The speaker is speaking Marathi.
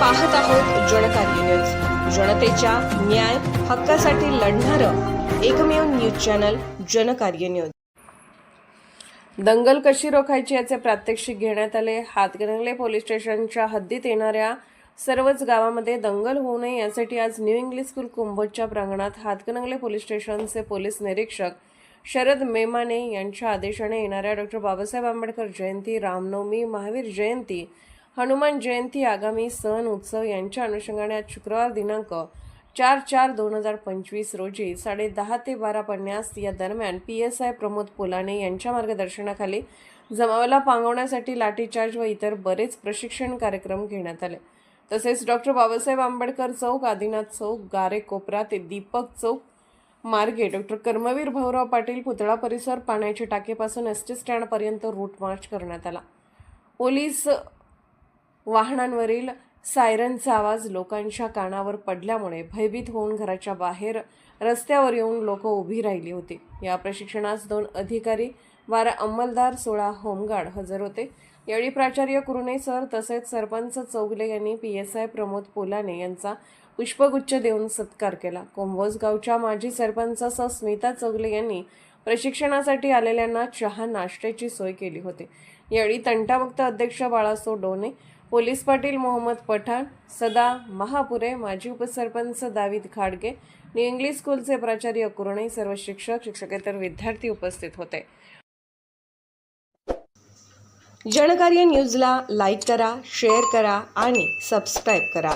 पाहत आहोत जनकार्य न्यूज, जनतेच्या न्याय हक्कासाठी लढणारं एकमेव न्यूज चॅनल जनकार्य न्यूज। दंगल कशी रोखायची याचे प्रात्यक्षिक घेण्यात आले। हातकणंगले पोलीस स्टेशनच्या हद्दीत येणाऱ्या सर्वच गावामध्ये दंगल होऊ नये यासाठी आज न्यू इंग्लिश स्कूल कुंभोजच्या प्रांगणात हातकणंगले पोलीस स्टेशनचे पोलीस निरीक्षक शरद मेमाने यांच्या आदेशाने येणाऱ्या डॉ. बाबासाहेब आंबेडकर जयंती, रामनवमी, महावीर जयंती, हनुमान जयंती आगामी सण उत्सव यांच्या अनुषंगाने आज शुक्रवार दिनांक 4/4/2025 रोजी 10:30 ते 12:50 या दरम्यान PSI प्रमोद पोलाने यांच्या मार्गदर्शनाखाली जमावाला पांगवण्यासाठी लाठीचार्ज व इतर बरेच प्रशिक्षण कार्यक्रम घेण्यात आले। तसेच डॉ. बाबासाहेब आंबेडकर चौक, आदिनाथ चौक, गारे कोपरा ते दीपक चौक मार्गे डॉ. कर्मवीर भाऊराव पाटील पुतळा परिसर, पाण्याच्या टाकेपासून ST स्टँड पर्यंत रूट मार्च करण्यात आला। पोलीस वाहनांवरील सायरनचा आवाज लोकांच्या कानावर पडल्यामुळे भयभीत होऊन घराच्या बाहेर रस्त्यावर येऊन लोक उभी राहिली होती। या प्रशिक्षणास 2 अधिकारी, 12 अंमलदार, 16 होमगार्ड हजर होते। यावेळी प्राचार्य कुरुणे सर तसेच सरपंच चौगले यांनी PSI प्रमोद पोलाने यांचा पुष्पगुच्छ देऊन सत्कार केला। कुंभोज गावच्या माजी सरपंच स्मिता चौगले यांनी प्रशिक्षणासाठी आलेल्यांना चहा नाश्त्याची सोय केली होती। यावेळी तंटामुक्त अध्यक्ष बाळासो डोने, पोलीस पाटील मोहम्मद पठाण, सदा महापुरे, माजी उपसरपंच दावीद खाडगे, न्यू इंग्लिश स्कूलचे प्राचार्य कुरुणे, सर्व शिक्षक, शिक्षकेतर विद्यार्थी उपस्थित होते। जनकार्य न्यूजला लाईक करा, शेअर करा आणि सबस्क्राईब करा।